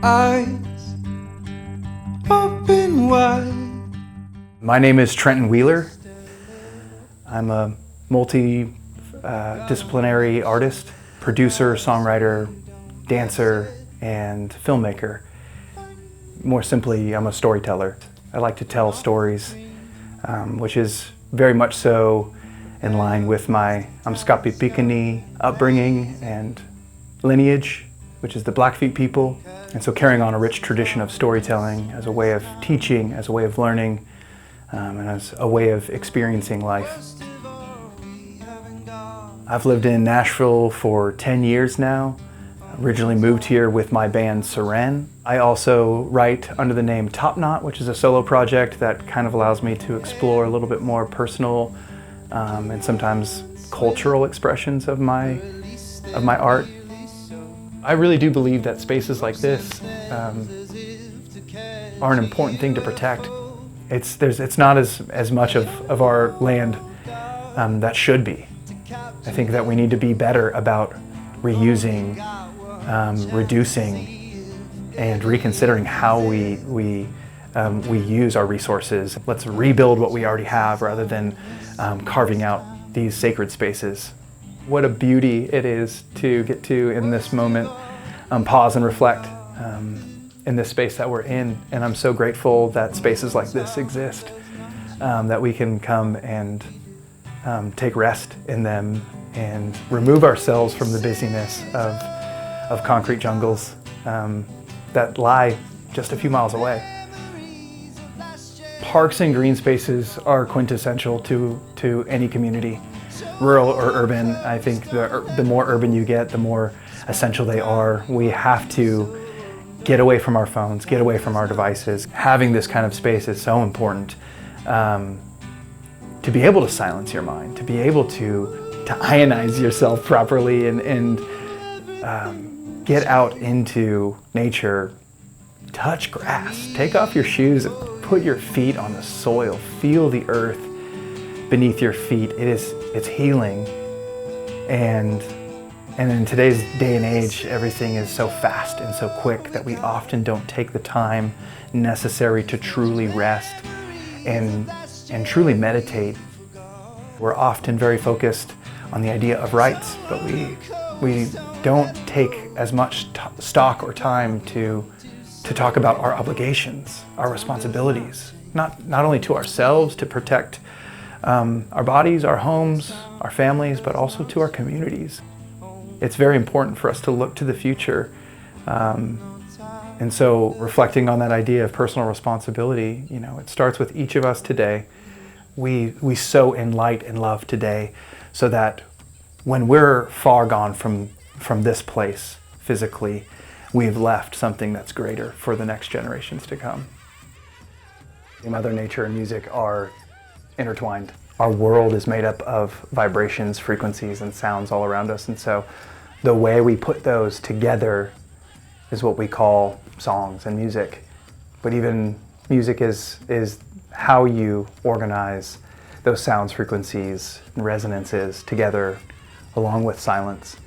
Eyes open wide. My name is Trenton Wheeler. I'm a multi-disciplinary artist, producer, songwriter, dancer, and filmmaker. More simply, I'm a storyteller. I like to tell stories, which is very much so in line with my Amskapi Pikini upbringing and lineage, which is the Blackfeet people. And so carrying on a rich tradition of storytelling as a way of teaching, as a way of learning, and as a way of experiencing life. I've lived in Nashville for 10 years now. Originally moved here with my band Siren. I also write under the name Top Knot, which is a solo project that kind of allows me to explore a little bit more personal and sometimes cultural expressions of my art. I really do believe that spaces like this are an important thing to protect. It's not as much of our land that should be. I think that we need to be better about reusing, reducing, and reconsidering how we use our resources. Let's rebuild what we already have rather than carving out these sacred spaces. What a beauty it is to get to, in this moment, pause and reflect in this space that we're in. And I'm so grateful that spaces like this exist, that we can come and take rest in them and remove ourselves from the busyness of concrete jungles that lie just a few miles away. Parks and green spaces are quintessential to any community, rural or urban. I think the more urban you get, the more essential they are. We have to get away from our phones, get away from our devices. Having this kind of space is so important to be able to silence your mind, to be able to ionize yourself properly and get out into nature, touch grass, take off your shoes, put your feet on the soil, feel the earth beneath your feet. It's healing. And in today's day and age, everything is so fast and so quick that we often don't take the time necessary to truly rest and truly meditate. We're often very focused on the idea of rights, but we don't take as much stock or time to talk about our obligations, our responsibilities, not only to ourselves to protect our bodies, our homes, our families, but also to our communities. It's very important for us to look to the future. And so reflecting on that idea of personal responsibility, it starts with each of us today. We sow in light and love today so that when we're far gone from this place physically, we've left something that's greater for the next generations to come. Mother Nature and music are intertwined. Our world is made up of vibrations, frequencies, and sounds all around us, and so the way we put those together is what we call songs and music. But even music is how you organize those sounds, frequencies, and resonances together along with silence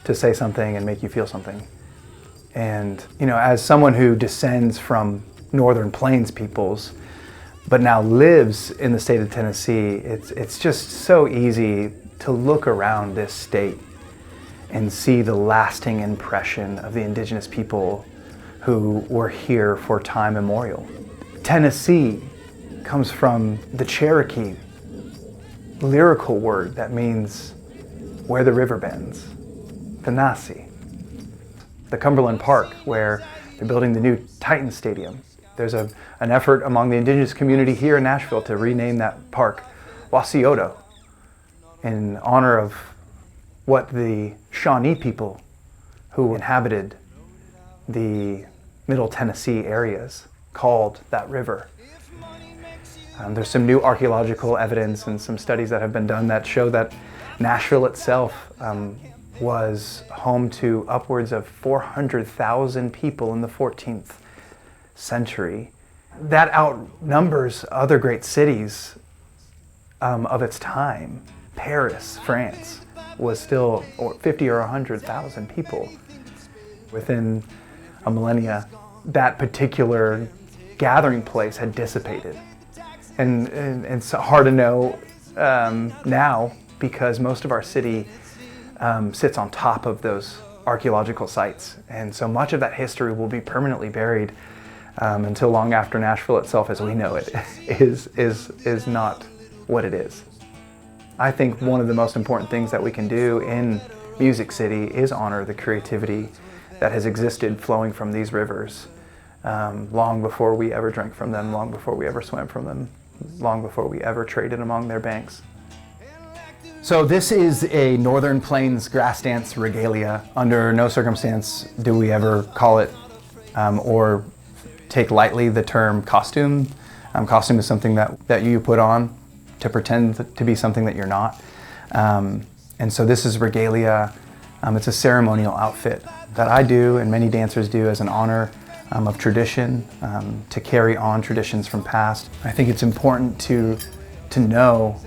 to say something and make you feel something. And as someone who descends from Northern Plains peoples, but now lives in the state of Tennessee, it's just so easy to look around this state and see the lasting impression of the Indigenous people who were here for time immemorial. Tennessee comes from the Cherokee lyrical word that means where the river bends, Tennessee. The Cumberland Park, where they're building the new Titan Stadium. There's an effort among the Indigenous community here in Nashville to rename that park Wasioto in honor of what the Shawnee people who inhabited the Middle Tennessee areas called that river. There's some new archaeological evidence and some studies that have been done that show that Nashville itself was home to upwards of 400,000 people in the 14th century. That outnumbers other great cities of its time. Paris, France, was still 50 or 100,000 people. Within a millennia, that particular gathering place had dissipated. And it's hard to know now, because most of our city sits on top of those archaeological sites. And so much of that history will be permanently buried until long after Nashville itself as we know it is not what it is. I think one of the most important things that we can do in Music City is honor the creativity that has existed flowing from these rivers long before we ever drank from them, long before we ever swam from them, long before we ever traded among their banks. So this is a Northern Plains grass dance regalia. Under no circumstance do we ever call it or take lightly the term costume. Costume is something that you put on to pretend to be something that you're not. And so this is regalia. It's a ceremonial outfit that I do and many dancers do as an honor of tradition, to carry on traditions from past. I think it's important to know,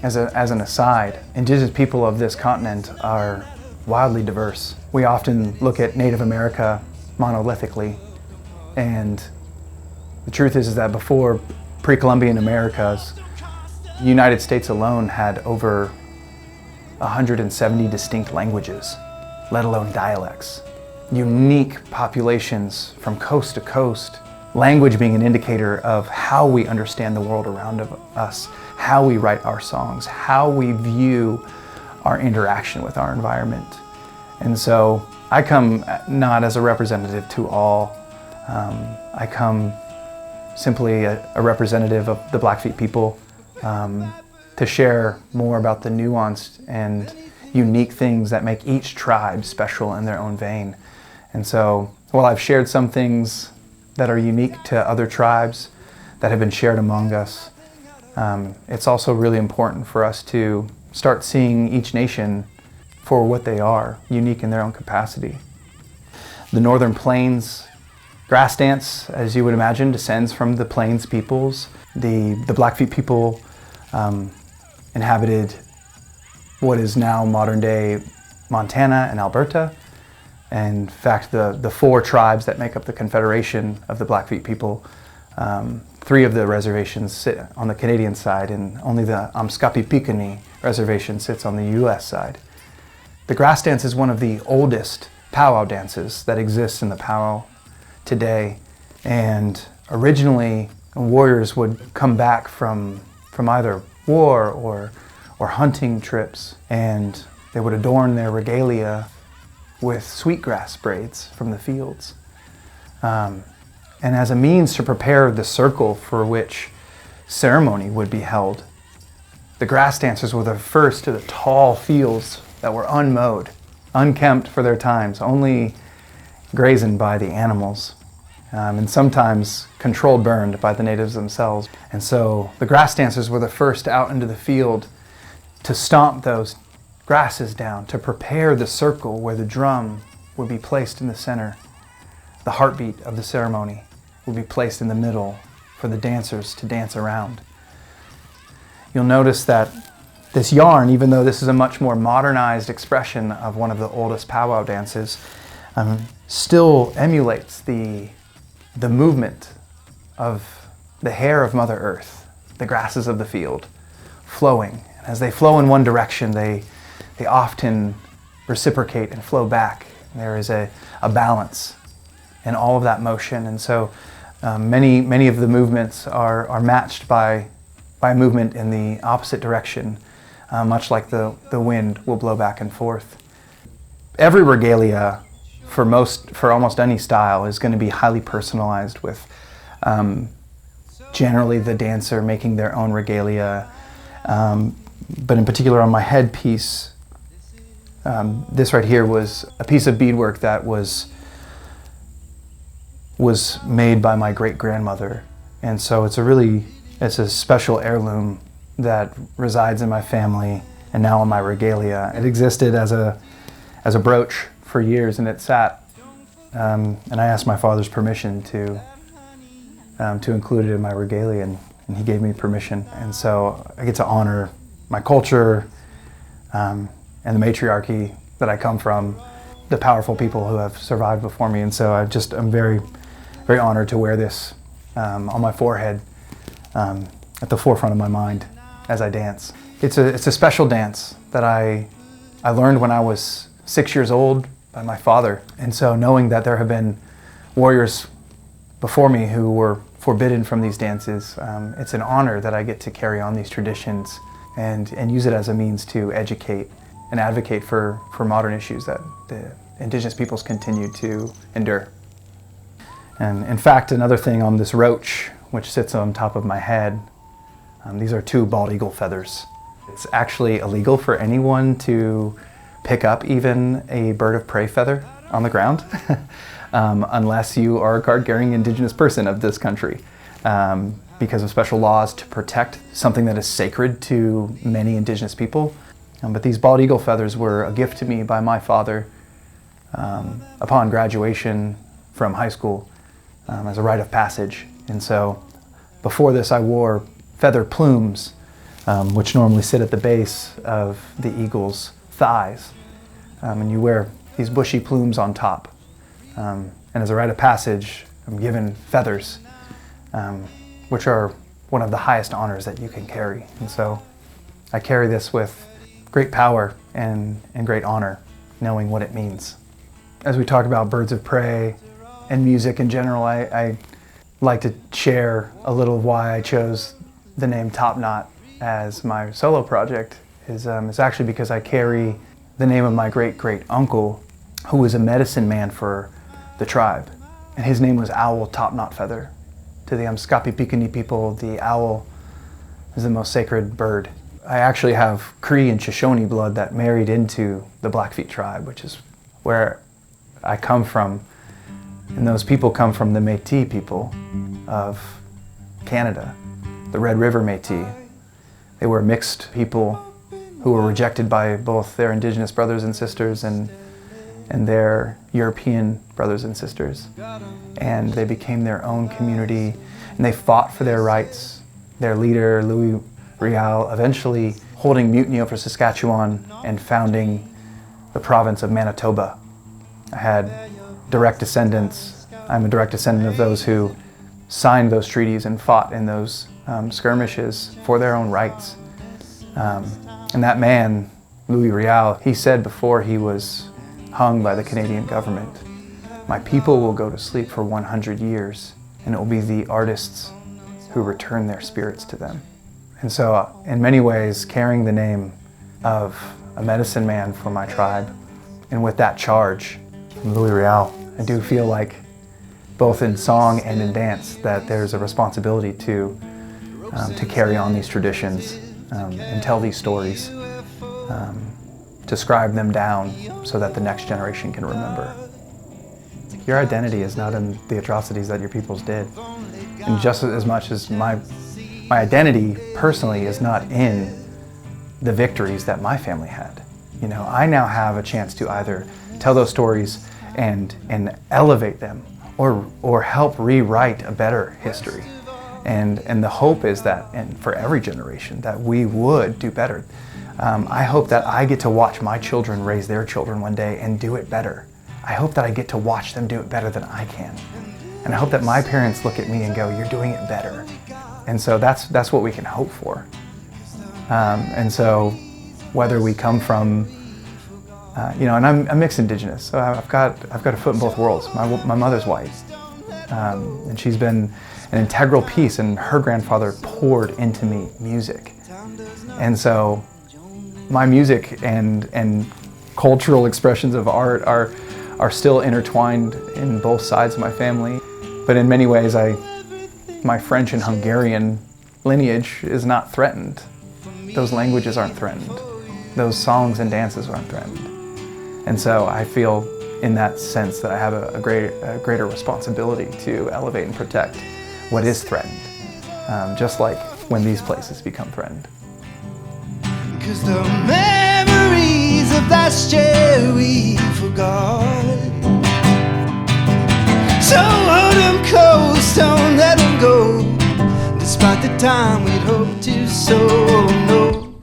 as an aside, Indigenous people of this continent are wildly diverse. We often look at Native America monolithically, and the truth is that before pre-Columbian Americas, the United States alone had over 170 distinct languages, let alone dialects. Unique populations from coast to coast. Language being an indicator of how we understand the world around us, how we write our songs, how we view our interaction with our environment. And so I come not as a representative to all. I come simply a representative of the Blackfeet people, to share more about the nuanced and unique things that make each tribe special in their own vein. And so, while I've shared some things that are unique to other tribes that have been shared among us, it's also really important for us to start seeing each nation for what they are, unique in their own capacity. The Northern Plains grass dance, as you would imagine, descends from the Plains peoples. The Blackfeet people inhabited what is now modern-day Montana and Alberta. In fact, the four tribes that make up the Confederation of the Blackfeet people, 3 of the reservations sit on the Canadian side, and only the Amskapi-Piikani reservation sits on the U.S. side. The grass dance is one of the oldest powwow dances that exists in the powwow today, and originally warriors would come back from either war or hunting trips, and they would adorn their regalia with sweetgrass braids from the fields. And as a means to prepare the circle for which ceremony would be held, the grass dancers were the first to the tall fields that were unmowed, unkempt for their times, only grazed by the animals, and sometimes controlled burned by the natives themselves. And so the grass dancers were the first out into the field to stomp those grasses down, to prepare the circle where the drum would be placed in the center. The heartbeat of the ceremony would be placed in the middle for the dancers to dance around. You'll notice that this yarn, even though this is a much more modernized expression of one of the oldest powwow dances, still emulates the movement of the hair of Mother Earth, the grasses of the field, flowing. As they flow in one direction, they often reciprocate and flow back. There is a balance in all of that motion, and so many of the movements are matched by movement in the opposite direction, much like the wind will blow back and forth. Every regalia for almost any style is going to be highly personalized, with generally the dancer making their own regalia, but in particular on my headpiece, this right here was a piece of beadwork that was made by my great-grandmother, and so it's a special heirloom that resides in my family and now in my regalia. It existed as a brooch for years, and it sat, and I asked my father's permission to include it in my regalia, and he gave me permission. And so I get to honor my culture, and and the matriarchy that I come from, the powerful people who have survived before me. And so I'm very, very honored to wear this on my forehead, at the forefront of my mind as I dance. It's a special dance that I learned when I was 6 years old by my father. And so knowing that there have been warriors before me who were forbidden from these dances, it's an honor that I get to carry on these traditions and use it as a means to educate and advocate for modern issues that the Indigenous peoples continue to endure. And in fact, another thing on this roach, which sits on top of my head, these are 2 bald eagle feathers. It's actually illegal for anyone to pick up even a bird of prey feather on the ground unless you are a card-carrying Indigenous person of this country, because of special laws to protect something that is sacred to many Indigenous people. But these bald eagle feathers were a gift to me by my father upon graduation from high school as a rite of passage. And so before this I wore feather plumes, which normally sit at the base of the eagle's thighs. And you wear these bushy plumes on top. And as a rite of passage, I'm given feathers, which are one of the highest honors that you can carry. And so I carry this with great power and great honor, knowing what it means. As we talk about birds of prey and music in general, I like to share a little of why I chose the name Top Knot as my solo project. Is actually because I carry the name of my great-great-uncle, who was a medicine man for the tribe. And his name was Owl Top Knot Feather. To the Amskapi Pikini people, the owl is the most sacred bird. I actually have Cree and Shoshone blood that married into the Blackfeet tribe, which is where I come from. And those people come from the Métis people of Canada, the Red River Métis. They were mixed people who were rejected by both their Indigenous brothers and sisters and their European brothers and sisters. And they became their own community, and they fought for their rights. Their leader, Louis Riel, eventually holding mutiny over Saskatchewan and founding the province of Manitoba. I had direct descendants. I'm a direct descendant of those who signed those treaties and fought in those skirmishes for their own rights. And that man, Louis Riel, he said before he was hung by the Canadian government, "My people will go to sleep for 100 years, and it will be the artists who return their spirits to them." And so, in many ways, carrying the name of a medicine man for my tribe, and with that charge from Louis Riel, I do feel like, both in song and in dance, that there's a responsibility to carry on these traditions and tell these stories, to scribe them down so that the next generation can remember. Your identity is not in the atrocities that your peoples did. And just as much as my identity personally is not in the victories that my family had. You know, I now have a chance to either tell those stories and elevate them or help rewrite a better history. And the hope is that, and for every generation, that we would do better. I hope that I get to watch my children raise their children one day and do it better. I hope that I get to watch them do it better than I can. And I hope that my parents look at me and go, "You're doing it better." And so that's what we can hope for. And so whether we come from, and I'm mixed Indigenous, so I've got a foot in both worlds. My mother's white, and she's been an integral piece, and her grandfather poured into me music. And so my music and cultural expressions of art are still intertwined in both sides of my family. But in many ways, my French and Hungarian lineage is not threatened. Those languages aren't threatened. Those songs and dances aren't threatened. And so I feel in that sense that I have a greater responsibility to elevate and protect what is threatened, just like when these places become threatened. 'Cause the memories of last year we forgot. So hold them close, don't let them go. Despite the time we'd hoped to, so no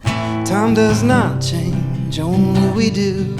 time. Time does not change, only we do.